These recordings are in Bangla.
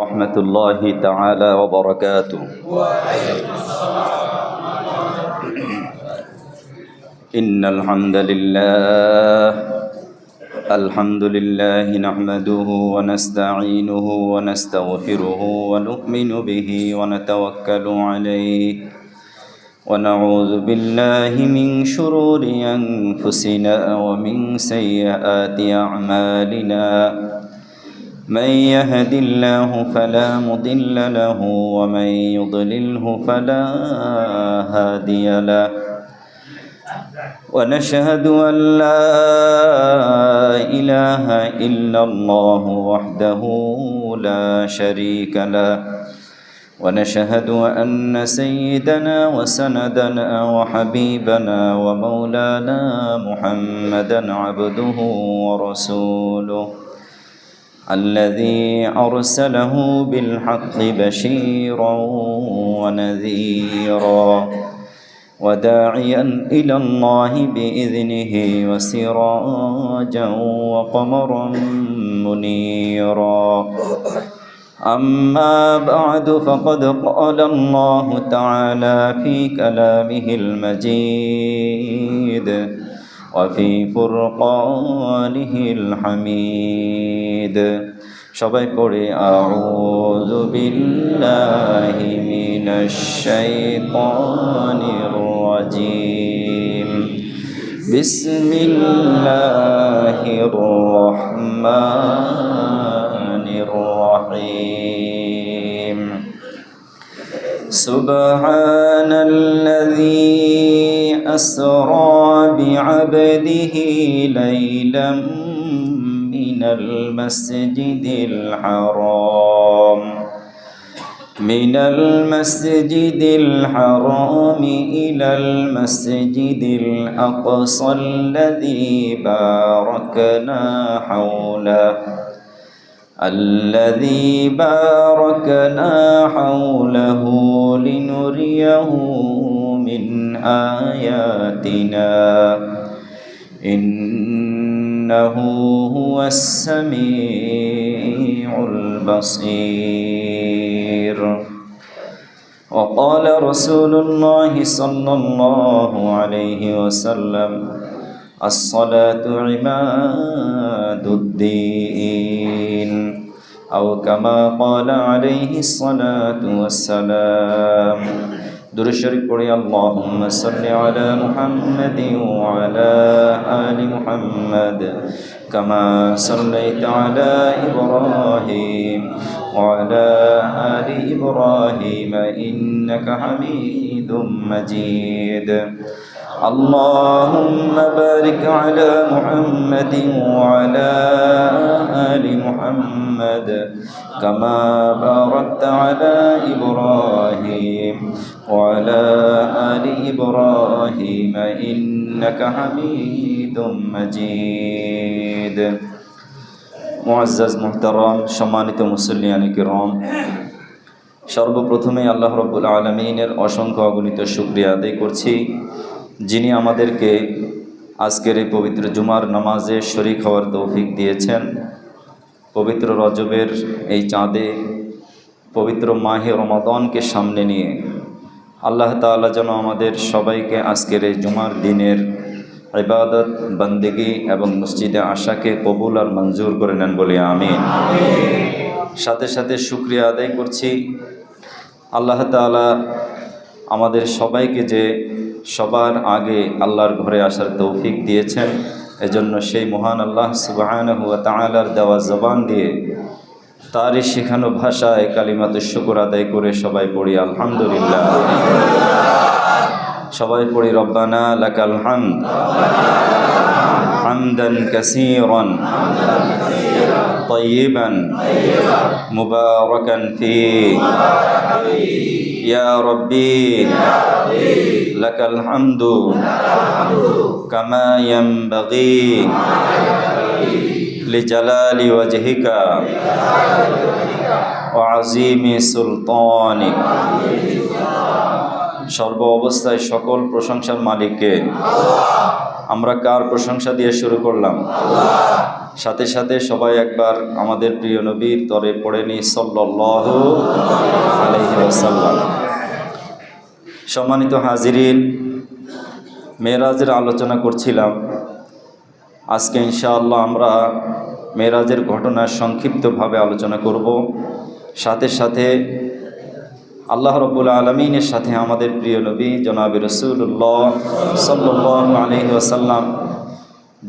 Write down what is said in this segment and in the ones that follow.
ورحمة الله تعالى وبركاته. إن الحمد لله نحمده ونستعينه ونستغفره ونؤمن به ونتوكل عليه ونعوذ بالله من شرور أنفسنا ومن سيئات أعمالنا. من يهد الله فلا مضل له ومن يضلله فلا هادي له. ونشهد أن لا إله إلا الله وحده لا شريك له. ونشهد أن سيدنا وسندنا وحبيبنا ومولانا محمدا عبده ورسوله الذي أرسله بالحق بشيرا ونذيرا وداعيا إلى الله بإذنه وسراجا وقمرا منيرا. أما بعد فقد قال الله تعالى في كلامه المجيد وفي فرقانه الحميد. সবাই পড়ে আউযু বিল্লাহি মিনাশ শাইতানির রাজিম। বিসমিল্লাহির রহমানির রহিম। সুবহানাল্লাযী أسرى بعبده ليلا من المسجد الحرام إلى المسجد الأقصى الذي باركنا حوله لنريه من آياتنا إنه هو السميع البصير. وقال رسول الله صلى الله عليه وسلم الصلاة عماد الدين أو كما قال عليه الصلاة والسلام. درود شریف پڑھی اللهم صل على محمد وعلى آل محمد كما صليت على إبراهيم وعلى آل إبراهيم إنك حميد مجيد. اللهم بارك على محمد وعلى آل محمد كما باركت على إبراهيم وعلى آل إبراهيم إنك حميد مجيد. মুআজ্জাজ মুহতারাম সম্মানিত মুসল্লিয়ানে কিরাম, সর্বপ্রথমে আল্লাহ রাব্বুল আলামিনের অসংখ্য অগণিত শুকরিয়া আদায় করছি, যিনি আমাদেরকে আজকের এই পবিত্র জুমার নামাজে শরীক হওয়ার তৌফিক দিয়েছেন। পবিত্র রজবের এই চাঁদে পবিত্র মাহে রমাদানকে সামনে নিয়ে আল্লাহ তাআলা যেন আমাদের সবাইকে আজকের এই জুমার দিনের ইবাদত বন্দেগী এবং মসজিদে আশাকে কবুল আর মঞ্জুর করে নেন বলে আমিন। সাথে সাথে শুকরিয়া আদায় করছি আল্লাহ তাআলা আমাদের সবাইকে যে সবার আগে আল্লাহর ঘরে আসার তৌফিক দিয়েছেন, এজন্য সেই মহান আল্লাহ সুবহানাহু ওয়া তাআলার দেওয়া জবান দিয়ে তারই শেখানো ভাষায় কালিমাতুশ শুকর আদায় করে সবাই পড়ি আলহামদুলিল্লাহ। সবাই পড়ি রব্বানা লাকাল হামদ হামদান কাসীরান তাইয়িবান মুবারাকান ফীহি ইয়া রাব্বি লাকাল হামদু কামা ইয়ানবাগী লিজালালি ওয়াজহিকা ওয়া আযীমি সুলতানিক। সর্ব অবস্থায় সকল প্রশংসার মালিককে, আমরা কার প্রশংসা দিয়ে শুরু করলাম? সাথে সাথে সবাই একবার আমাদের প্রিয় নবীর তরে পড়ে নি সাল্লাল্লাহু আলাইহি ওয়াসাল্লাম। সম্মানিত হাজিরিন, মেরাজের আলোচনা করছিলাম। আজকে ইনশাআল্লাহ আমরা মেরাজের ঘটনা সংক্ষিপ্তভাবে আলোচনা করব। সাথে সাথে আল্লাহ রাব্বুল আলামিনের সাথে আমাদের প্রিয় নবী জনাবে রাসূলুল্লাহ সাল্লাল্লাহু আলাইহি ওয়াসাল্লাম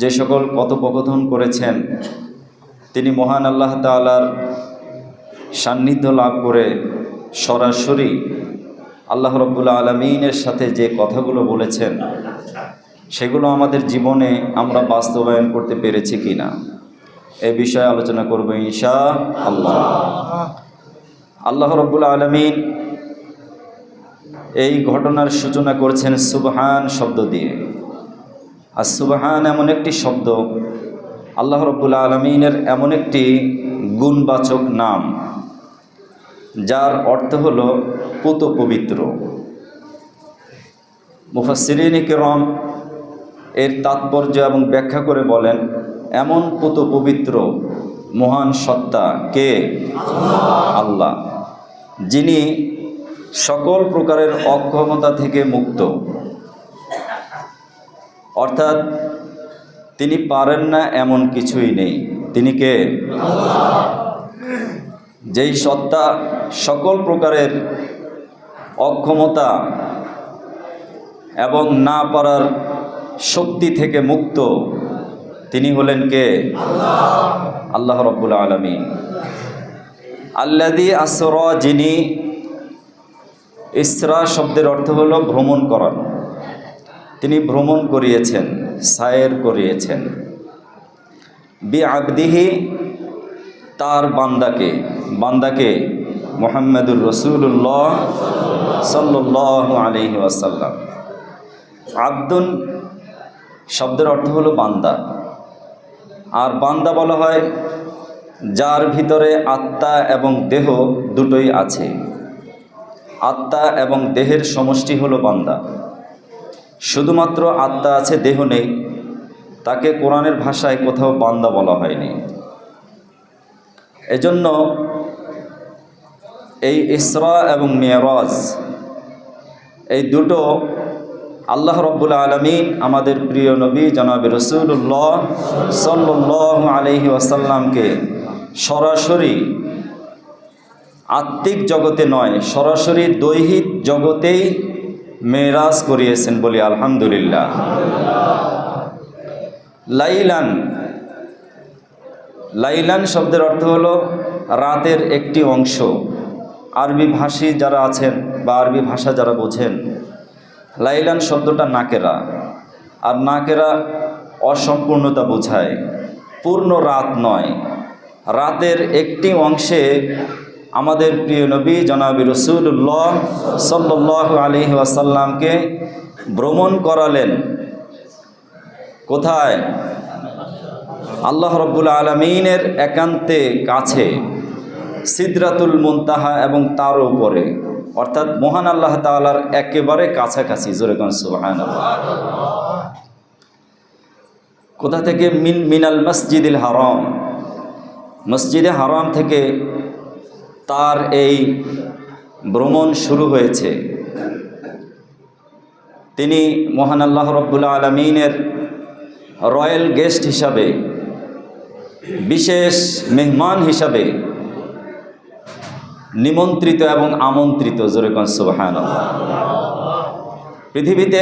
যে সকল কথোপকথন করেছেন, তিনি মহান আল্লাহ তাআলার সান্নিধ্য লাভ করে সরাসরি আল্লাহ রাব্বুল আলামিনের সাথে যে কথাগুলো বলেছেন সেগুলো আমাদের জীবনে আমরা বাস্তবায়ন করতে পেরেছি কিনা এই বিষয়ে আলোচনা করব ইনশাআল্লাহ। আল্লাহ রাব্বুল আলামিন এই ঘটনার সূচনা করছেন সুবহান শব্দ দিয়ে। আর সুবহান এমন একটি শব্দ, আল্লাহ রাব্বুল আলামিনের এমন একটি গুণবাচক নাম যার অর্থ হলো পুত পবিত্র। মুফাসসিরিন কিরাম এর তাৎপর্য এবং ব্যাখ্যা করে বলেন, এমন পুত পবিত্র মহান সত্তা কে? আল্লাহ, যিনি সকল প্রকারের অক্ষমতা থেকে মুক্ত, অর্থাৎ তিনি পারেন না এমন কিছুই নেই। তিনি কে? যেই সত্তা সকল প্রকারের অক্ষমতা এবং না পারার শক্তি থেকে মুক্ত, তিনি হলেন কে? আল্লাহ রাব্বুল আলামিন। আল্লাযী আসরা, যিনি, ইসরা শব্দের অর্থ হলো ভ্রমণ করানো। তিনি ভ্রমণ করিয়েছেন, সায়ের করিয়েছেন। বিআবদিহি, তার বান্দাকে মুহাম্মাদুর রাসূলুল্লাহ সাল্লাল্লাহু আলাইহি ওয়াসাল্লাম। আব্দুন শব্দের অর্থ হলো বান্দা। আর বান্দা বলা হয় যার ভিতরে আত্মা এবং দেহ দুটোই আছে। আত্মা এবং দেহের সমষ্টি হলো বান্দা। শুধুমাত্র আত্মা আছে, দেহ নেই, তাকে কোরআনের ভাষায় কোথাও বান্দা বলা হয়নি। এজন্য এই ইসরা এবং মিরাজ এই দুটো আল্লাহ রাব্বুল আলামিন আমাদের প্রিয় নবী জনাবে রাসূলুল্লাহ সাল্লাল্লাহু আলাইহি ওয়াসাল্লামকে সরাসরি আত্মিক জগতে নয়, সরাসরি দৈহিক জগতেই মেরাজ করিয়েছেন বলি আলহামদুলিল্লাহ। লাইলান শব্দের অর্থ হলো রাতের একটি অংশ। আরবি ভাষী যারা আছেন বা আরবি ভাষা যারা বোঝেন, লাইলান শব্দটা নাকেরা, আর নাকেরা অসম্পূর্ণতা বোঝায়, পূর্ণ রাত নয়। রাতের একটি অংশে আমাদের প্রিয় নবী জনাবে রাসূলুল্লাহ সাল্লাল্লাহু আলাইহি ওয়াসাল্লামকে ভ্রমণ করালেন। কোথায়? আল্লাহ রাব্বুল আলামিনের একান্তে কাছে, সিদরাতুল মুনতাহা এবং তার উপরে, অর্থাৎ মহান আল্লাহ তাআলার একেবারে কাছাকাছি। জোরে কোন সুবহানাল্লাহ। কোথা থেকে? মিনাল মসজিদিল হারাম, মসজিদে হারাম থেকে তার এই ভ্রমণ শুরু হয়েছে। তিনি মহান আল্লাহ রাব্বুল আলামিনের রয়্যাল গেস্ট হিসাবে, বিশেষ মেহমান হিসাবে নিমন্ত্রিত এবং আমন্ত্রিত। জোরে কোন সুবহানাল্লাহ। পৃথিবীতে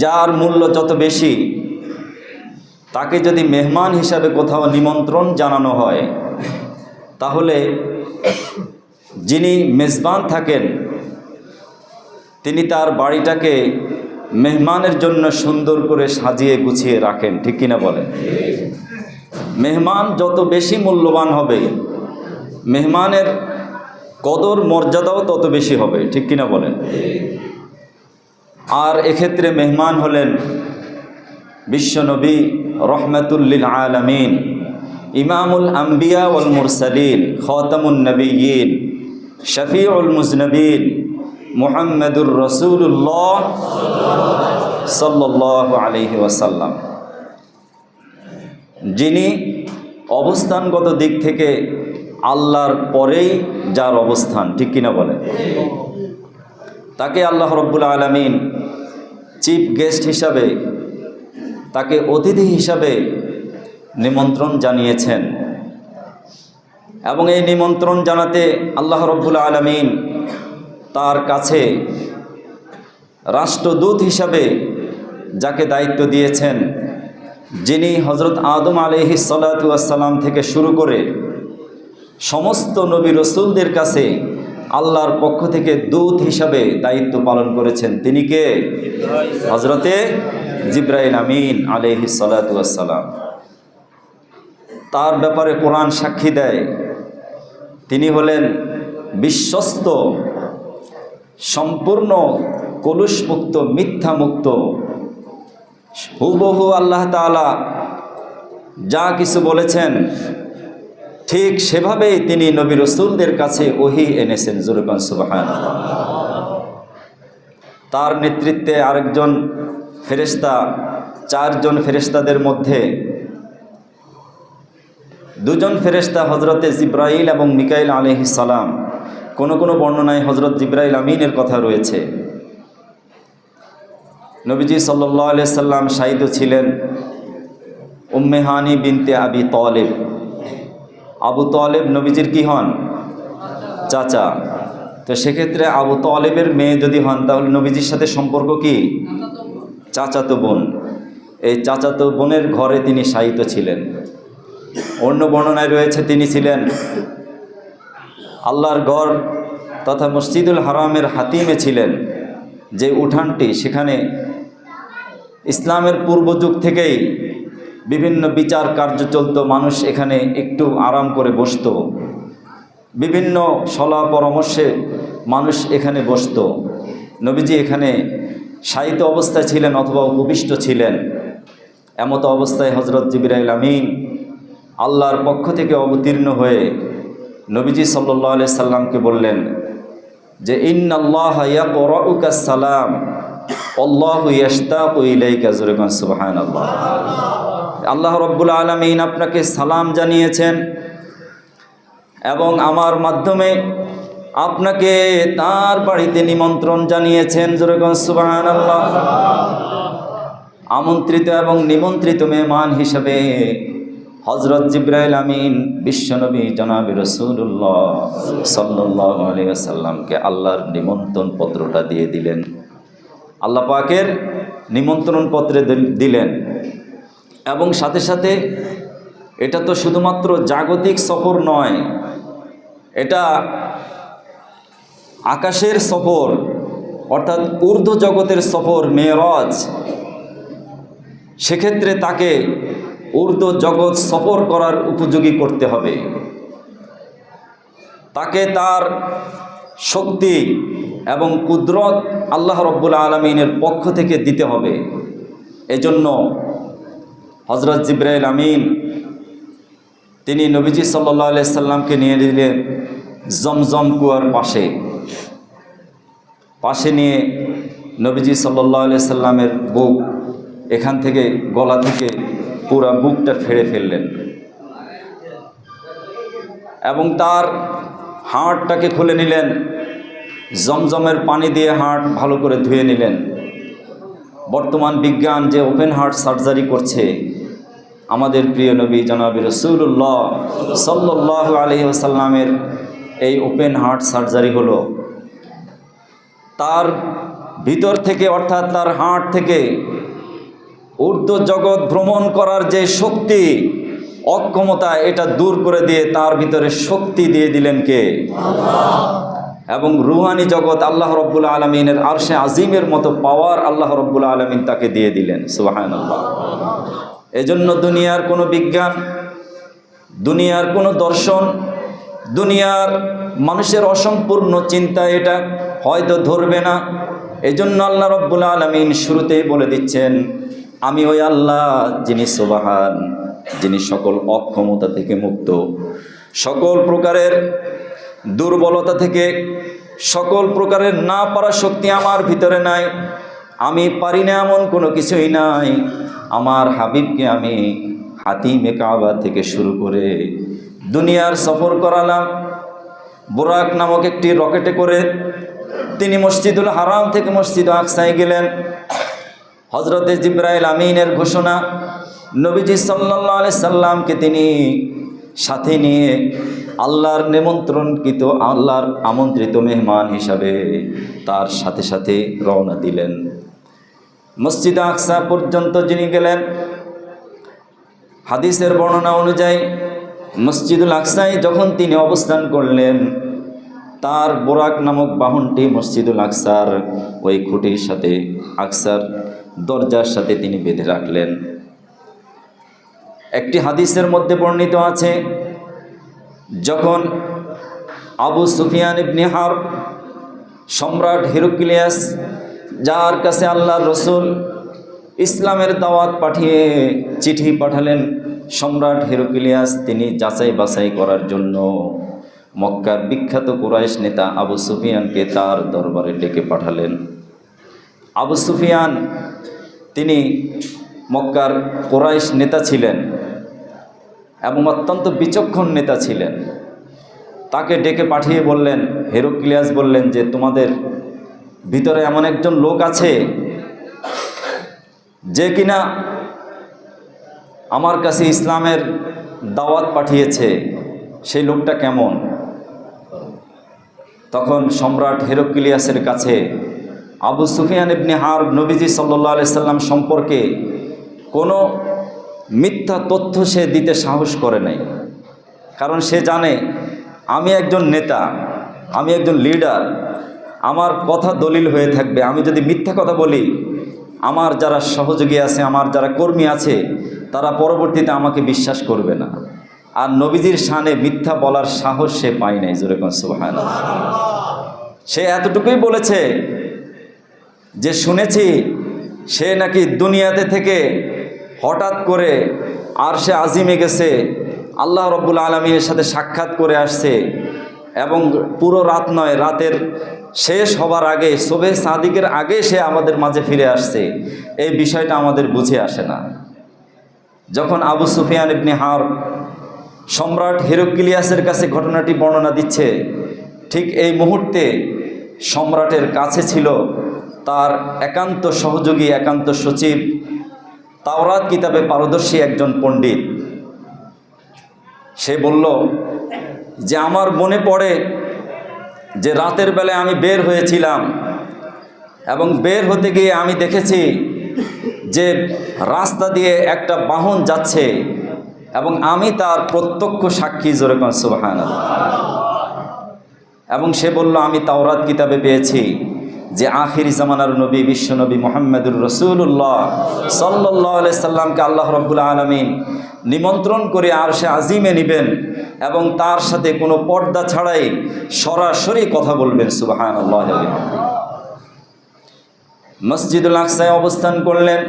যার মূল্য যত বেশি, তাকে যদি মেহমান হিসাবে কোথাও নিমন্ত্রণ জানানো হয়, তাহলে যিনি মেজবান থাকেন তিনি তার বাড়িটাকে মেহমানের জন্য সুন্দর করে সাজিয়ে গুছিয়ে রাখেন। ঠিক কিনা বলেন? মেহমান যত বেশি মূল্যবান হবে, মেহমানের কদর মর্যাদাও তত বেশি হবে। ঠিক কিনা বলেন? আর এক্ষেত্রে মেহমান হলেন বিশ্বনবী রহমাতুল লিল আলামিন, ইমামুল আম্বিয়া ওয়াল মুরসালিন, খাতামুন নবিয়্যিন, শফিউল মুজনবিন, মুহাম্মাদুর রাসূলুল্লাহ সাল্লাল্লাহু আলাইহি ওয়াসাল্লাম, যিনি অবস্থানগত দিক থেকে আল্লাহর পরেই যার অবস্থান, ঠিক কিনা বলে? তাকে আল্লাহ রাব্বুল আলামিন চিফ গেস্ট হিসাবে, তাকে অতিথি হিসাবে নিমন্ত্রণ জানিয়েছেন। এবং এই নিমন্ত্রণ জানাতে আল্লাহ রাব্বুল আলামিন তার কাছে রাষ্ট্রদূত হিসাবে যাকে দায়িত্ব দিয়েছেন, যিনি হযরত আদম আলাইহিস সালাতু ওয়াস সালাম থেকে শুরু করে সমস্ত নবী রাসূলদের কাছে আল্লাহর পক্ষ থেকে দূত হিসাবে দায়িত্ব পালন করেছেন, তিনি কে? হযরতে জিবরাইল আমিন আলাইহিস সালাতু ওয়াস সালাম। তার ব্যাপারে কোরআন সাক্ষী দেয়, তিনি হলেন বিশ্বস্ত, সম্পূর্ণ কলুষমুক্ত, মিথ্যামুক্ত। হুবহু আল্লাহ তাআলা যা কিছু বলেছেন ঠিক সেভাবেই তিনি নবী রাসূলদের কাছে ওহী এনেছেন। জোরে বলেন সুবহানাল্লাহ। তার নেতৃত্বে আরেকজন ফেরেশতা, চারজন ফেরেশতাদের মধ্যে দুজন ফেরেশতা হযরতে জিবরাইল এবং মিকাইল আলাইহিস সালাম। কোন কোন বর্ণনায় হযরত জিবরাইল আমিনের কথা রয়েছে। নবীজি সাল্লাল্লাহু আলাইহি সাল্লাম শাহিদ ছিলেন উম্মে হানি বিনতে আবি তালেব। আবু তালেব নবীজির কি হন? চাচা। তো সেক্ষেত্রে আবু তালেবের মেয়ে যদি হন তাহলে নবীজির সাথে সম্পর্ক কি? চাচাতো বোন। এই চাচাতো বোনের ঘরে তিনি শায়িত ছিলেন। অন্য বর্ণনায় রয়েছে তিনি ছিলেন আল্লাহর ঘর তথা মসজিদুল হারামের হাতিমে ছিলেন, যে উঠানটি সেখানে ইসলামের পূর্বযুগ থেকেই বিভিন্ন বিচার কার্য চলত, মানুষ এখানে একটু আরাম করে বসত, বিভিন্ন সলা পরামর্শে মানুষ এখানে বসত। নবীজি এখানে শায়িত অবস্থায় ছিলেন অথবা উপবিষ্ট ছিলেন। এমত অবস্থায় হযরত জিবরাইল আমিন আল্লাহর পক্ষ থেকে অবতীর্ণ হয়ে নবীজি সাল্লাল্লাহু আলাইহি সাল্লামকে বললেন যে ইন্নাল্লাহা ইয়াকরাউকা সালাম আল্লাহু ইয়াশতাকু ইলাইকা। জোরে বলেন সুবহানাল্লাহ। আল্লাহ রাব্বুল আলামিন আপনাকে সালাম জানিয়েছেন এবং আমার মাধ্যমে আপনাকে তার বাড়িতে নিমন্ত্রণ জানিয়েছেন। জোরে বলেন সুবহানাল্লাহ। আমন্ত্রিত এবং নিমন্ত্রিত মেহমান হিসেবে হযরত জিবরাইল আমিন বিশ্বনবী জনাবে রাসূলুল্লাহ সাল্লাল্লাহু আলাইহি ওয়াসাল্লামকে আল্লাহর নিমন্ত্রণ পত্রটা দিয়ে দিলেন। আল্লাহ পাকের নিমন্ত্রণ পত্রে দিলেন এবং সাথে সাথে এটা তো শুধুমাত্র জাগতিক সফর নয়, এটা আকাশের সফর, অর্থাৎ ঊর্ধ্ব জগতের সফর, মেরাজ। সেক্ষেত্রে তাকে ঊর্ধ্ব জগৎ সফর করার উপযোগী করতে হবে, তাকে তার শক্তি এবং কুদরত আল্লাহ রাব্বুল আলামিনের পক্ষ থেকে দিতে হবে। এজন্য হযরত জিবরাইল আমিন তিনি নবীজি সাল্লাল্লাহু আলাইহি সাল্লামকে নিয়ে দিলেন জমজম কুয়ার পাশে নিয়ে নবীজি সাল্লাল্লাহু আলাইহি সাল্লামের বুক এখান থেকে, গলা থেকে পুরা বুকটা ফেড়ে ফেললেন এবং তার হাড়টাকে খুলে নিলেন, জমজমের পানি দিয়ে হাড় ভালো করে ধুয়ে নিলেন। বর্তমান বিজ্ঞান যে ওপেন হার্ট সার্জারি করছে, আমাদের প্রিয় নবী জনাবে রাসূলুল্লাহ সাল্লাল্লাহু আলাইহি ওয়াসাল্লামের এই ওপেন হার্ট সার্জারি হলো তার ভিতর থেকে, অর্থাৎ তার হার্ট থেকে ঊর্ধ্ব জগৎ ভ্রমণ করার যে শক্তি, অক্ষমতা, এটা দূর করে দিয়ে তার ভিতরে শক্তি দিয়ে দিলেন কে? আল্লাহ। এবং রুহানি জগৎ আল্লাহ রাব্বুল আলামিনের আরশে আজিমের মতো পাওয়ার আল্লাহ রাব্বুল আলামিন তাকে দিয়ে দিলেন। সুবহানাল্লাহ। এজন্য দুনিয়ার কোনো বিজ্ঞান, দুনিয়ার কোনো দর্শন, দুনিয়ার মানুষের অসম্পূর্ণ চিন্তা এটা হয়তো ধরবে না। এজন্য আল্লাহ রাব্বুল আলামিন শুরুতেই বলে দিচ্ছেন, আমি ওই আল্লাহ যিনি সুবহান, যিনি সকল অক্ষমতা থেকে মুক্ত, সকল প্রকারের দুর্বলতা থেকে, সকল প্রকারের না পারা শক্তি আমার ভিতরে নাই, আমি পারি না এমন কোনো কিছুই নাই। আমার হাবিবকে আমি হাতিমে কাবা থেকে শুরু করে দুনিয়ার সফর করালাম। বুরাক নামক একটি রকেটে করে তিনি মসজিদুল হারাম থেকে মসজিদ আকসায় গেলেন। হজরতে জিবরাইল আমিনের ঘোষণা, নবীজি সাল্লাল্লাহু আলাইহি সাল্লামকে তিনি সাথে নিয়ে আল্লাহর নিমন্ত্রণকৃত, আল্লাহর আমন্ত্রিত মেহমান হিসাবে তার সাথে সাথে রওনা দিলেন। মসজিদ আকসা পর্যন্ত যিনি গেলেন, হাদিসের বর্ণনা অনুযায়ী মসজিদুল আকসায় যখন তিনি অবস্থান করলেন, তার বোরাক নামক বাহনটি মসজিদুল আকসার ওই খুঁটির সাথে, আকসার দরজার সাথে তিনি বেঁধে রাখলেন। একটি হাদিসের মধ্যে বর্ণিত আছে, যখন আবু সুফিয়ান ইবনে হারব, সম্রাট হিরক্লিয়াস, যার কাছে আল্লাহর রসুল ইসলামের দাওয়াত পাঠিয়ে চিঠি পাঠালেন, সম্রাট হিরক্লিয়াস তিনি যাচাই বাছাই করার জন্য মক্কার বিখ্যাত কুরাইশ নেতা আবু সুফিয়ানকে তার দরবারে ডেকে পাঠালেন। আবু সুফিয়ান তিনি মক্কার কুরাইশ নেতা ছিলেন এবং অত্যন্ত বিচক্ষণ নেতা ছিলেন। তাকে ডেকে পাঠিয়ে বললেন, হিরক্লিয়াস বললেন যে তোমাদের ভিতরে এমন একজন লোক আছে যে কিনা আমার কাছে ইসলামের দাওয়াত পাঠিয়েছে, সেই লোকটা কেমন? তখন সম্রাট হিরক্লিয়াসের কাছে আবু সুফিয়ান ইবনে হারব নবীজি সাল্লাল্লাহু আলাইহি সাল্লাম সম্পর্কে কোনো মিথ্যা তথ্য সে দিতে সাহস করে নাই। কারণ সে জানে আমি একজন নেতা, আমি একজন লিডার, আমার কথা দলিল হয়ে থাকবে। আমি যদি মিথ্যা কথা বলি, আমার যারা সহযোগী আছে, আমার যারা কর্মী আছে, তারা পরবর্তীতে আমাকে বিশ্বাস করবে না। আর নবীজির শানে মিথ্যা বলার সাহস সে পায় নাই। জোরে কোন সুবহানাল্লাহ। সে এতটুকুই বলেছে যে শুনেছি সে নাকি দুনিয়াতে থেকে হঠাৎ করে আরশে আজিমে গেছে, আল্লাহ রব্বুল আলামিনের সাথে সাক্ষাৎ করে আসছে, এবং পুরো রাত নয়, রাতের শেষ হবার আগে, সুবহে সাদিকের আগে সে আমাদের মাঝে ফিরে আসছে। এই বিষয়টা আমাদের বুঝে আসে না। যখন আবু সুফিয়ান ইবনে হারব সম্রাট হিরক্লিয়াসের কাছে ঘটনাটি বর্ণনা দিচ্ছে, ঠিক এই মুহূর্তে সম্রাটের কাছে ছিল তার একান্ত সহযোগী, একান্ত সচিব, তাওরাত কিতাবে পারদর্শী একজন পণ্ডিত। সে বলল যে আমার মনে পড়ে যে রাতের বেলায় আমি বের হয়েছিলাম এবং বের হতে গিয়ে আমি দেখেছি যে রাস্তা দিয়ে একটা বাহন যাচ্ছে এবং আমি তার প্রত্যক্ষ সাক্ষী। জোরে কোন সুবহানাল্লাহ। এবং সে বলল আমি তাওরাত কিতাবে পেয়েছি যে আখির জামানার নবী, বিশ্বনবী মুহাম্মদুর রাসূলুল্লাহ সাল্লাল্লাহু আলাইহি সাল্লামকে আল্লাহ রাব্বুল আলামিন নিমন্ত্রণ করে আরশে আজিমে নেবেন এবং তার সাথে কোনো পর্দা ছাড়াই সরাসরি কথা বলবেন। সুবহানাল্লাহ। মসজিদুল আকসায় অবস্থান করলেন।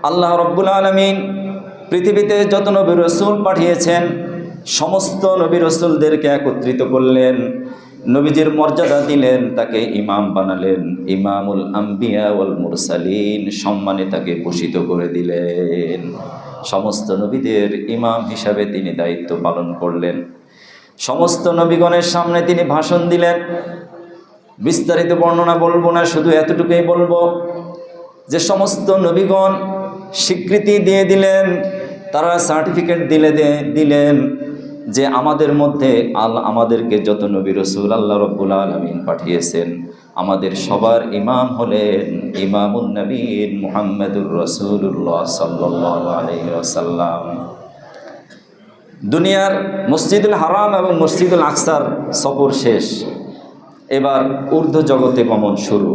আল্লাহ রাব্বুল আলামিন পৃথিবীতে যত নবী রাসূল পাঠিয়েছেন সমস্ত নবী রাসূলদেরকে একত্রিত করলেন, নবীজির মর্যাদা দিলেন, তাকে ইমাম বানালেন, ইমামুল আম্বিয়া ওয়াল মুরসালিন, সম্মানে তাকে ভূষিত করে দিলেন। সমস্ত নবীদের ইমাম হিসাবে তিনি দায়িত্ব পালন করলেন। সমস্ত নবীগণের সামনে তিনি ভাষণ দিলেন। বিস্তারিত বর্ণনা বলবো না, শুধু এতটুকুই বলবো যে সমস্ত নবীগণ স্বীকৃতি দিয়ে দিলেন, তারা সার্টিফিকেট দিলেন যে আমাদের মধ্যে আমাদেরকে যত নবী রাসূল আল্লাহ রাব্বুল আলামিন পাঠিয়েছেন, আমাদের সবার ইমাম হলেন ইমামুন নবীন মুহাম্মদুর রাসূলুল্লাহ সাল্লাল্লাহু আলাইহি ওয়াসাল্লাম। দুনিয়ার মসজিদুল হারাম এবং মসজিদুল আকসার সফর শেষ, এবার ঊর্ধ্ব জগতে গমন শুরু।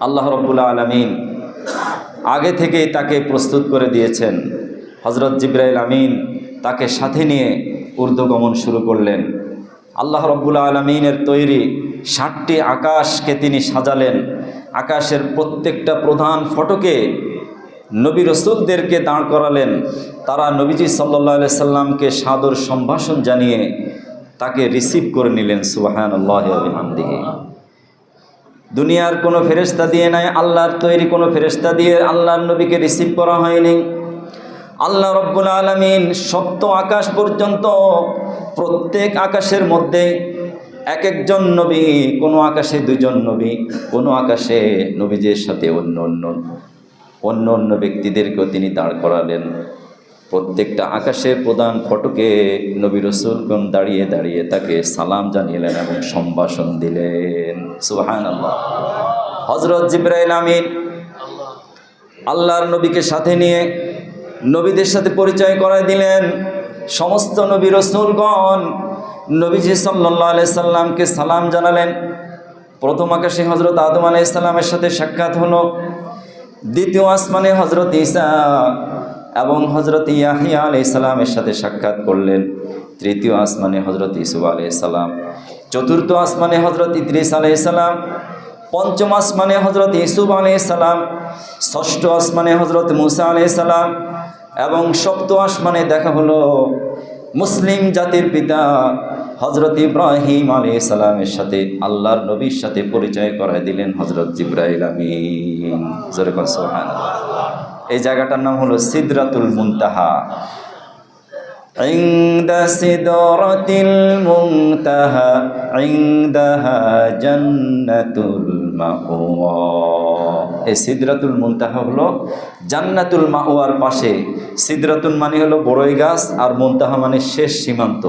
আল্লাহ রাব্বুল আলামিন আগে থেকেই তাকে প্রস্তুত করে দিয়েছেন। হযরত জিবরাইল আমিন তাকে সাথে নিয়ে ঊর্ধ্বগমন শুরু করলেন। আল্লাহ রাব্বুল আলামিনের তৈরি 7টি আকাশকে তিনি সাজালেন। আকাশের প্রত্যেকটা প্রধান ফটকে নবী রাসূলদেরকে দাঁড় করালেন। তারা নবীজি সাল্লাল্লাহু আলাইহি সাল্লামকে সাদর সম্ভাষণ জানিয়ে তাকে রিসিভ করে নিলেন। সুবহানাল্লাহি ওয়া বিহামদিহি। দুনিয়ার কোনো ফেরেশতা দিয়ে নাই, আল্লাহর তৈরি কোনো ফেরেশতা দিয়ে আল্লাহর নবীকে রিসিভ করা হয়নি। আল্লাহ রব্বুল আলামিন সপ্ত আকাশ পর্যন্ত, প্রত্যেক আকাশের মধ্যে এক একজন নবী, কোনো আকাশে দুইজন নবী, কোনো আকাশে নবীদের সাথে অন্য অন্য ব্যক্তিদেরকেও তিনি দাঁড় করালেন। প্রত্যেকটা আকাশের প্রধান ফটকে নবী রাসূলগণ দাঁড়িয়ে দাঁড়িয়ে তাকে সালাম জানিয়েলেন এবং সম্ভাষণ দিলেন। সুবহানাল্লাহ। হযরত জিবরাইল আমিন আল্লাহর নবীকে সাথে নিয়ে নবীদের সাথে পরিচয় করায় দিলেন। সমস্ত নবী রাসূলগণ নবীজি সাল্লাল্লাহু আলাইহি সাল্লামকে সালাম জানালেন। প্রথম আকাশে হযরত আদম আলাইহিস সালামের সাথে সাক্ষাৎ হলো। দ্বিতীয় আসমানে হযরত ঈসা এবং হযরত ইয়াহইয়া আলাইহিস সালামের সাথে সাক্ষাৎ করলেন। তৃতীয় আসমানে হযরত ইউসুফ আলাইহিস সালাম। চতুর্থ আসমানে হযরত ইদ্রিস আলাইহিস সালাম। পঞ্চম আসমানে হযরত ইউসুফ আলাইহিস সালাম। ষষ্ঠ আসমানে হযরত মুসা আলাইহিস সালাম এবং সপ্তম আসমানে দেখা হলো মুসলিম জাতির পিতা হযরত ইব্রাহিম আলাইহিস সালামের সাথে আল্লাহর নবীর সাথে পরিচয় করায় দিলেন হযরত জিবরাইল আমিন। জোরে বল সুবহানাল্লাহ। এই জায়গাটার নাম হলো সিদরাতুল মুনতাহা। ইনদা সিদরাতিল মুনতাহা ইনদাহা জান্নাতুল মাওয়া। এই সিদরাতুল মুনতাহা হলো জান্নাতুল মাওয়ার পাশে। সিদরাতুল মানে হলো বড়ই গাছ, আর মুনতাহা মানে শেষ সীমান্ত।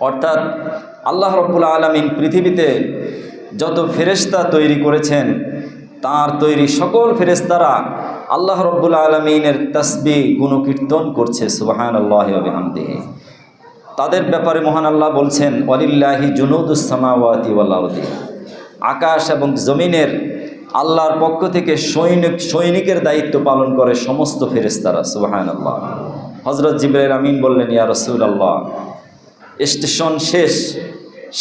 অর্থাৎ আল্লাহ রাব্বুল আলামিন পৃথিবীতে যত ফেরেশতা তৈরি করেছেন, তার তৈরি সকল ফেরেশতারা আল্লাহ রাব্বুল আলামিনের তাসবিহ গুণকীর্তন করছে। সুবহানাল্লাহি ওয়া বিহামদিহি। তাদের ব্যাপারে মহান আল্লাহ বলছেন, ওয়ালিল্লাহি জুনুদুস সামাওয়াতি ওয়াল আরদি। আকাশ এবং জমিনের আল্লাহর পক্ষ থেকে সৈনিকের দায়িত্ব পালন করে সমস্ত ফেরেশতারা। সুবহানাল্লাহ। হযরত জিবরাইল আমিন বললেন, ইয়া রাসূলুল্লাহ, স্টেশন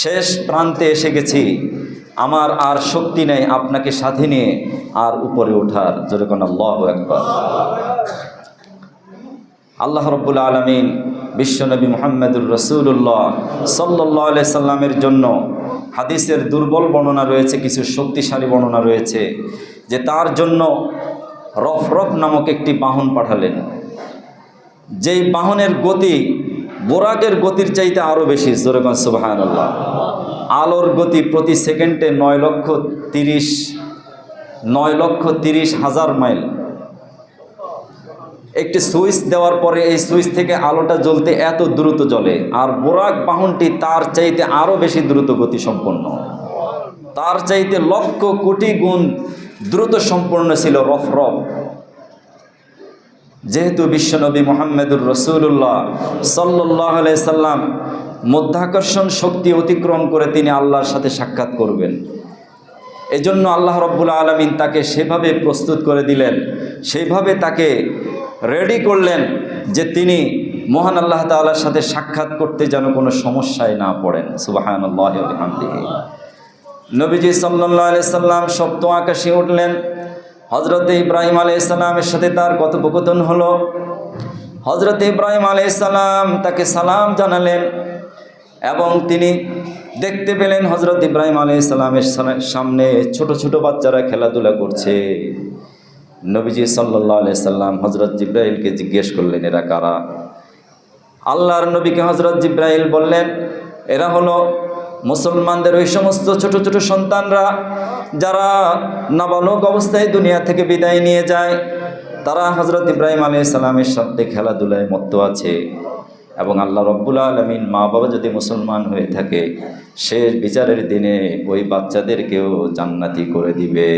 শেষ প্রান্তে এসে গেছি, আমার আর শক্তি নেই আপনাকে সাথে নিয়ে আর উপরে ওঠার। জোরে কোন আল্লাহু আকবার। আল্লাহ রাব্বুল আলামিন বিশ্বনবী মুহাম্মদুর রাসূলুল্লাহ সাল্লাল্লাহু আলাইহি সাল্লামের জন্য হাদিসের দুর্বল বর্ণনা রয়েছে, কিছু শক্তিশালী বর্ণনা রয়েছে, যে তার জন্য রফরফ নামক একটি বাহন পাঠালেন, যেই বাহনের গতি বোরাকের গতির চাইতে আরও বেশি। জোরে বল সুবহানাল্লাহ। আলোর গতি প্রতি সেকেন্ডে 9,30,000 মাইল। একটি সুইচ দেওয়ার পরে এই সুইচ থেকে আলোটা জ্বলতে এত দ্রুত জ্বলে, আর বোরাক বাহনটি তার চাইতে আরও বেশি দ্রুত গতি সম্পন্ন, তার চাইতে লক্ষ কোটি গুণ দ্রুত সম্পন্ন ছিল রফরফ। যেহেতু বিশ্বনবী মুহাম্মদুর রাসূলুল্লাহ সাল্লাল্লাহু আলাইহি সাল্লাম মধ্যাকর্ষণ শক্তি অতিক্রম করে তিনি আল্লাহর সাথে সাক্ষাৎ করবেন, এজন্য আল্লাহ রাব্বুল আলামিন তাকে সেভাবে প্রস্তুত করে দিলেন, সেইভাবে তাকে রেডি করলেন যে তিনি মহান আল্লাহ তাআলার সাথে সাক্ষাৎ করতে যেন কোনো সমস্যায় না পড়েন। সুবহানাল্লাহি ওয়া বিহামদিহি। নবীজি সাল্লাল্লাহু আলাইহি সাল্লাম সপ্তম আকাশে উঠলেন। হযরত ইব্রাহিম আলাইহিস সালামের সাথে তার কথোপকথন হলো। হযরত ইব্রাহিম আলাইহিস সালাম তাকে সালাম জানালেন এবং তিনি দেখতে পেলেন হযরত ইব্রাহিম আলাইহিস সালামের সামনে ছোট ছোট বাচ্চারা খেলাধুলা করছে। নবীজি সাল্লাল্লাহু আলাইহি সাল্লাম হযরত জিবরাইলকে জিজ্ঞেস করলেন, এরা কারা? আল্লাহর নবীকে হযরত জিবরাইল বললেন, এরা হলো মুসলমানদের ওই সমস্ত ছোট ছোট সন্তানরা যারা নাবালক অবস্থায় দুনিয়া থেকে বিদায় নিয়ে যায়। তারা হযরত ইব্রাহিম আলাইহিস সালামের সাথে খেলাধুলায় মত্ত আছে, এবং আল্লাহ রাব্বুল আলামিন মা বাবা যদি মুসলমান হয়ে থাকে, শেষ বিচারের দিনে ওই বাচ্চাদেরকেও জান্নাতি করে দিবে।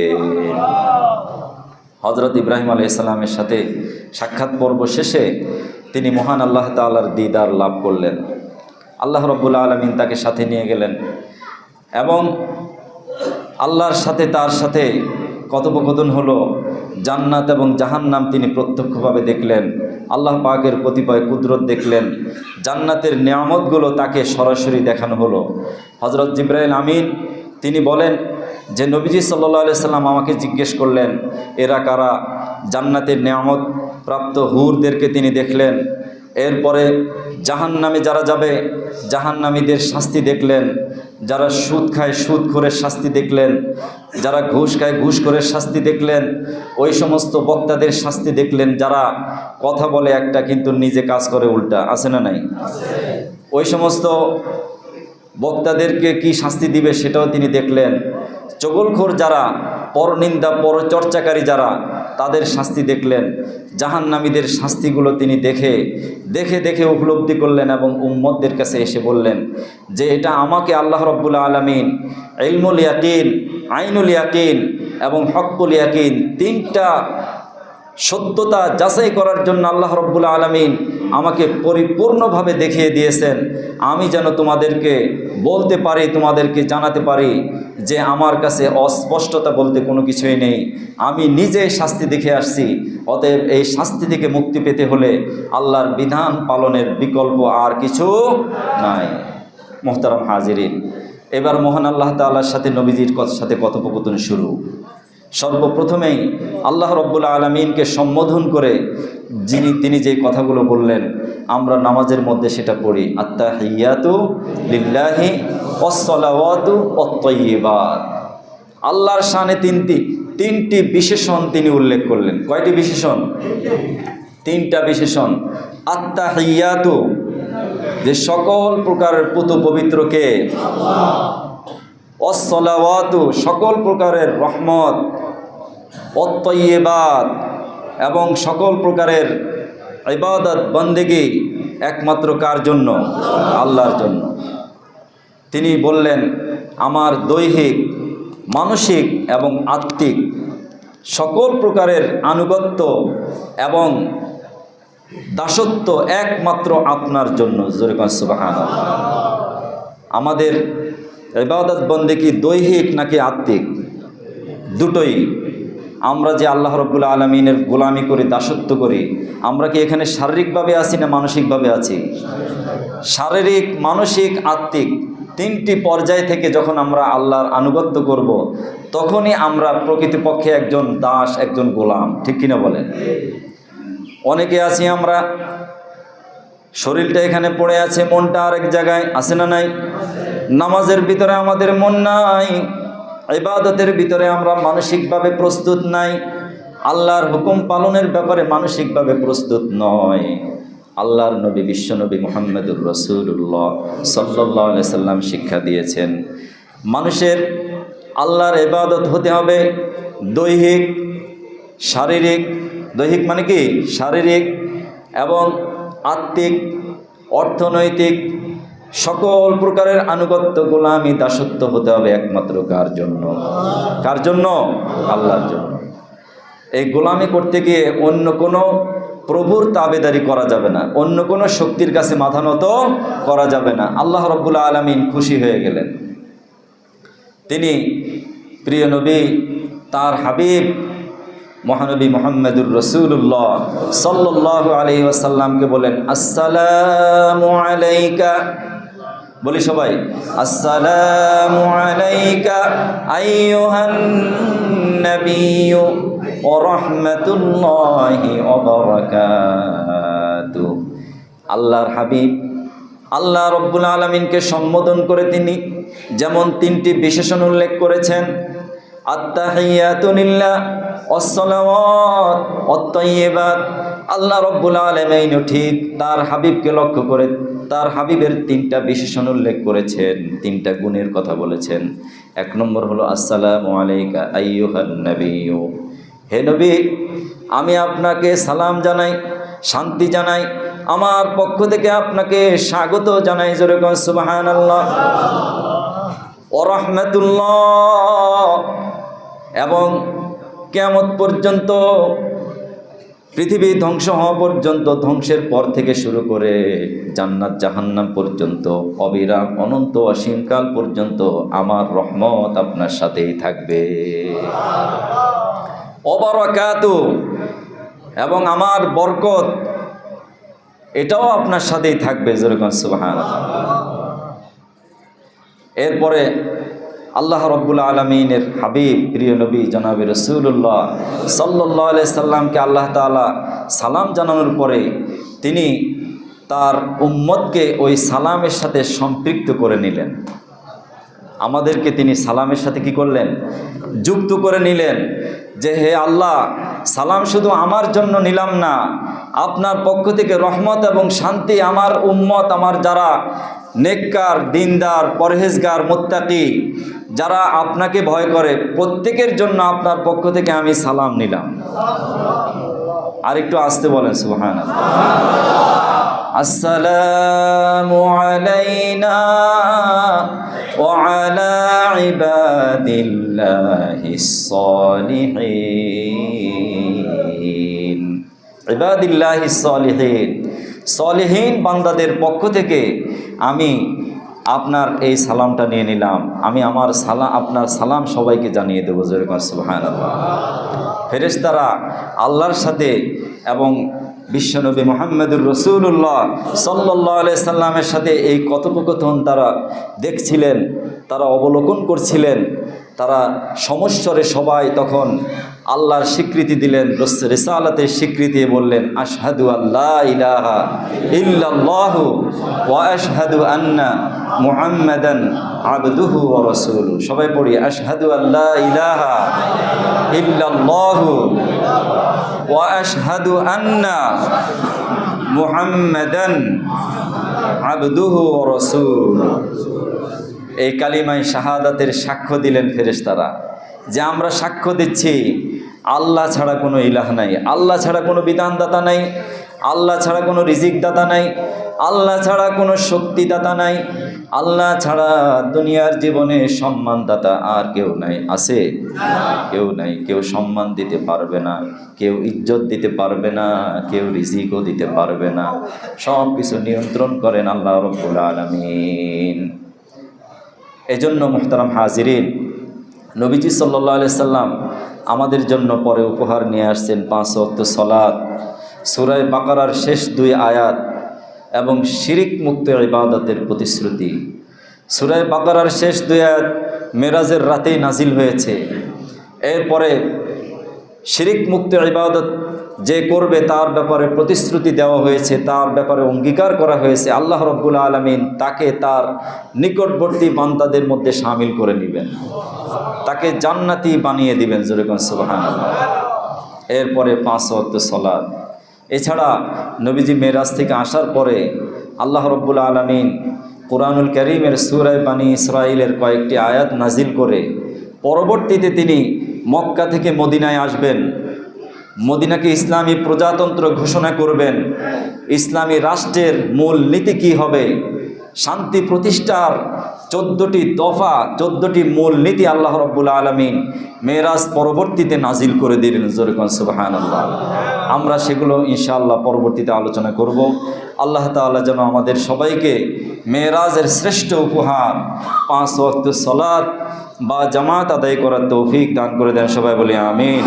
হযরত ইব্রাহিম আলাইহিস সালামের সাথে সাক্ষাৎ পর্ব শেষে তিনি মহান আল্লাহ তাআলার দিদার লাভ করলেন। আল্লাহ রাব্বুল আলামিন তাকে সাথে নিয়ে গেলেন এবং আল্লাহর সাথে তার সাথে কথোপকথন হলো। জান্নাত এবং জাহান্নাম তিনি প্রত্যক্ষভাবে দেখলেন, আল্লাহ পাকের কতিপয় কুদরত দেখলেন, জান্নাতের নিয়ামতগুলো তাকে সরাসরি দেখানো হলো। হযরত জিবরাইল আমিন তিনি বলেন যে নবীজি সাল্লাল্লাহু আলাইহি সাল্লাম আমাকে জিজ্ঞেস করলেন, এরা কারা? জান্নাতের নিয়ামত প্রাপ্ত হুরদেরকে তিনি দেখলেন এরপরে জাহান্নামে যারা যাবে, জাহান্নামীদের শাস্তি দেখলেন। যারা সুদ খায় সুদখোরের শাস্তি দেখলেন, যারা ঘুষ খায় ঘুষখোরের শাস্তি দেখলেন, ওই সমস্ত বক্তাদের শাস্তি দেখলেন যারা কথা বলে একটা কিন্তু নিজে কাজ করে উল্টা, আছে না নাই? ওই সমস্ত বক্তাদেরকে কি শাস্তি দিবে সেটাও তিনি দেখলেন। চগলখোর যারা, পরনিন্দা পরচর্চাকারী যারা, তাদের শাস্তি দেখলেন। জাহান্নামীদের শাস্তিগুলো তিনি দেখে দেখে উপলব্ধি করলেন এবং উম্মতদের কাছে এসে বললেন যে এটা আমাকে আল্লাহ রাব্বুল আলামিন ইলমুল ইয়াকিন, আইনুল ইয়াকিন এবং হক্কুল ইয়াকিন, তিনটা সত্যতা যাচাই করার জন্য আল্লাহ রাব্বুল আলামিন আমাকে পরিপূর্ণভাবে দেখিয়ে দিয়েছেন। আমি যেন তোমাদেরকে বলতে পারি, তোমাদেরকে জানাতে পারি যে আমার কাছে অস্পষ্টতা বলতে কোনো কিছুই নেই, আমি নিজে শাস্তি দেখে আসছি। অতএব এই শাস্তি থেকে মুক্তি পেতে হলে আল্লাহর বিধান পালনের বিকল্প আর কিছু নাই। মোহতারাম হাজিরিন, এবার মহান আল্লাহ তাআলার সাথে নবীজির সাথে কথোপকথন শুরু। সর্বপ্রথমেই আল্লাহ রাব্বুল আলামিনকে সম্বোধন করে তিনি যে কথাগুলো বললেন, আমরা নামাজের মধ্যে সেটা পড়ি, আত্তাহিয়াতু লিল্লাহি ওয়াসসালাওয়াতু ওয়াত-তাইয়্যিবাত। আল্লাহর শানে তিনটি বিশেষণ তিনি উল্লেখ করলেন। কয়টি বিশেষণ? তিনটা বিশেষণ। আত্তাহিয়াতু, যে সকল প্রকারের পুত পবিত্রকে, ওয়াসসালাওয়াতু, সকল প্রকারের রহমত, ওয়াত-তাইয়্যিবাত, এবং সকল প্রকারের ইবাদত বন্দেগী একমাত্র কার জন্য? আল্লাহর জন্য। তিনি বললেন আমার দৈহিক, মানসিক এবং আত্মিক সকল প্রকারের আনুগত্য এবং দাসত্ব একমাত্র আপনার জন্য। জোরে কোন সুবহানাল্লাহ। আমাদের ইবাদত বন্দেগী দৈহিক নাকি আত্মিক? দুটোই। আমরা যে আল্লাহ রাব্বুল আলামিনের গোলামি করি, দাসত্ব করি, আমরা কি এখানে শারীরিকভাবে আছি না মানসিকভাবে আছি? শারীরিক, মানসিক, আত্মিক তিনটি পর্যায় থেকে যখন আমরা আল্লাহর আনুগত্য করব, তখনই আমরা প্রকৃতপক্ষে একজন দাস, একজন গোলাম। ঠিক কিনা বলেন? অনেকে আছি আমরা, শরীরটা এখানে পড়ে আছে, মনটা আরেক জায়গায়, আছে না নাই? নামাজের ভিতরে আমাদের মন নাই, ইবাদতের ভিতরে আমরা মানসিকভাবে প্রস্তুত নাই, আল্লাহর হুকুম পালনের ব্যাপারে মানসিকভাবে প্রস্তুত নয়। আল্লাহর নবী, বিশ্বনবী মুহাম্মদুর রাসূলুল্লাহ সাল্লাল্লাহু আলাইহি সাল্লাম শিক্ষা দিয়েছেন মানুষের আল্লাহর ইবাদত হতে হবে দৈহিক, শারীরিক। দৈহিক মানে কি? শারীরিক এবং আত্মিক, অর্থনৈতিক, সকল প্রকারের আনুগত্য, গোলামি, দাসত্ব হতে হবে একমাত্র কার জন্য? কার জন্য? আল্লাহর জন্য। এই গোলামি করতে গিয়ে অন্য কোনো প্রভুর তাবেদারি করা যাবে না, অন্য কোনো শক্তির কাছে মাথা নত করা যাবে না। আল্লাহ রাব্বুল আলামিন খুশি হয়ে গেলেন। তিনি প্রিয় নবী, তার হাবিব মহানবী মুহাম্মদুর রাসূলুল্লাহ সাল্লাল্লাহু আলাইহি ওয়াসাল্লামকে বলেন, আসসালামু আলাইকা। বলি সবাই, আসসালামু আলাইকা আইয়ুহান নাবিয়্যু ওয়া রাহমাতুল্লাহি ওয়া বারাকাতুহু। আল্লাহর হাবিব আল্লাহ রাব্বুল আলামিনকে সম্বোধন করে তিনি যেমন তিনটি বিশেষণ উল্লেখ করেছেন, আত্তাহিয়াতু লিল্লাহ ওয়াসসালাওয়াত ওয়াত-তাইয়্যিবাত, আল্লাহ রাব্বুল আলামিন ঠিক তার হাবিবকে লক্ষ্য করে তার হাবিবের তিনটা বিশেষণ উল্লেখ করেছেন, তিনটা গুণের কথা বলেছেন। এক নম্বর হলো আসসালামু আলাইকা আইয়ুহান নাবিয়্যু। হে নবী, আমি আপনাকে সালাম জানাই, শান্তি জানাই, আমার পক্ষ থেকে আপনাকে স্বাগত জানাই। জোরে কোন সুবহানাল্লাহ। ওয়া রাহমাতুল্লাহ, এবং কিয়ামত পর্যন্ত, পৃথিবী ধ্বংস হওয়া পর্যন্ত, ধ্বংসের পর থেকে শুরু করে জান্নাত জাহান্নাম পর্যন্ত, অবিরাম অনন্ত অসীমকাল পর্যন্ত আমার রহমত আপনার সাথেই থাকবে। ওয়াবারাকাতুহু, এবং আমার বরকত এটাও আপনার সাথেই থাকবে। জোরে কোন সুবহানাল্লাহ। এরপরে আল্লাহ রাব্বুল আলামিনের হাবিব প্রিয় নবী জনাবে রাসূলুল্লাহ সাল্লাল্লাহু আলাইহি সাল্লামকে আল্লাহ তাআলা সালাম জানানোর পরে তিনি তার উম্মতকে ওই সালামের সাথে সম্পৃক্ত করে নিলেন। আমাদেরকে তিনি সালামের সাথে কি করলেন? যুক্ত করে নিলেন। যে হে আল্লাহ, সালাম শুধু আমার জন্য নিলাম না, আপনার পক্ষ থেকে রহমত এবং শান্তি আমার উম্মত, আমার যারা নেককার, দিনদার, পরহেজগার, মুত্তাকি, যারা আপনাকে ভয় করে, প্রত্যেকের জন্য আপনার পক্ষ থেকে আমি সালাম নিলাম। আর একটু আসতে বলেন সুবহানাল্লাহ। আসসালামু আলাইনা ওয়া আলা ইবাদিল্লাহিস সালিহিন। ইবাদিল্লাহিস সালিহিন, সলিহীন বান্দাদের পক্ষ থেকে আমি আপনার এই সালামটা নিয়ে নিলাম। আমি আমার সালাম, আপনার সালাম সবাইকে জানিয়ে দেবো। সুবহানাল্লাহ। ফেরেশতারা আল্লাহর সাথে এবং বিশ্বনবী মুহাম্মদুর রাসূলুল্লাহ সাল্লাল্লাহু আলাইহি সাল্লামের সাথে এই কথোপকথন তারা দেখছিলেন, তারা অবলোকন করছিলেন। তারা সমস্বরে সবাই তখন আল্লাহর স্বীকৃতি দিলেন, রিসালাতের স্বীকৃতি বললেন, আশহাদু আল্লা ইলাহা ইল্লাল্লাহু ওয়া আশহাদু আন্না মুহাম্মাদান আবদুহু ওয়া রাসূলুহু। সবাই পড়ি, আশহাদু আল্লা ইলাহা ইল্লাল্লাহু ওয়া আশহাদু আন্না মুহাম্মাদান আবদুহু ওয়া রাসূলুহু। এই কালিমায় শাহাদাতের সাক্ষ্য দিলেন ফেরেশতারা, যে আমরা সাক্ষ্য দিচ্ছি আল্লাহ ছাড়া কোনো ইলাহ নাই, আল্লাহ ছাড়া কোনো বিধানদাতা নাই, আল্লাহ ছাড়া কোনো রিজিকদাতা নাই, আল্লাহ ছাড়া কোনো শক্তিদাতা নাই, আল্লাহ ছাড়া দুনিয়ার জীবনে সম্মানদাতা আর কেউ নাই। আছে? কেউ নাই। কেউ সম্মান দিতে পারবে না, কেউ ইজ্জত দিতে পারবে না, কেউ রিজিকও দিতে পারবে না। সব কিছু নিয়ন্ত্রণ করেন আল্লাহ রাব্বুল আলামিন। এজন্য মুহতারাম হাজিরিন, নবীজি সাল্লাল্লাহু আলাইহি সাল্লাম আমাদের জন্য পরে উপহার নিয়ে আসছেন 5 ওয়াক্ত সালাত, সূরা বাকারার শেষ 2 আয়াত এবং শিরিক মুক্ত ইবাদতের প্রতিশ্রুতি। সূরা বাকারার শেষ 2 আয়াত মেরাজের রাতেই নাজিল হয়েছে। এরপরে শিরিক মুক্ত ইবাদত যে করবে তার ব্যাপারে প্রতিশ্রুতি দেওয়া হয়েছে, তার ব্যাপারে অঙ্গীকার করা হয়েছে। আল্লাহ রাব্বুল আলামিন তাকে তার নিকটবর্তী বান্দাদের মধ্যে শামিল করে নেবেন, তাকে জান্নাতি বানিয়ে দিবেন। জোরে কোন সুবহানাল্লাহ। এরপরে 5 ওয়াক্ত সালাত। এছাড়া নবীজি মেরাজ থেকে আসার পরে আল্লাহ রাব্বুল আলামিন কুরআনুল কারীমের সূরা বানী ইসরাঈলের কয়েকটি আয়াত নাজিল করে পরবর্তীতে তিনি মক্কা থেকে মদিনায় আসবেন, মদিনাকে ইসলামী প্রজাতন্ত্র ঘোষণা করবেন। ইসলামী রাষ্ট্রের মূল নীতি কী হবে, শান্তি প্রতিষ্ঠার 14টি দফা, 14টি মূল নীতি আল্লাহ রাব্বুল আলামিন মেরাজ পরবর্তীতে নাজিল করে দিলেন। জোরে কোন সুবহানাল্লাহ। আমরা সেগুলো ইনশাআল্লাহ পরবর্তীতে আলোচনা করব। আল্লাহ তাআলা যেন আমাদের সবাইকে মেরাজের শ্রেষ্ঠ উপহার 5 ওয়াক্ত সালাত বা জামাত আদায় করার তৌফিক দান করে দেন। সবাই বলি আমিন।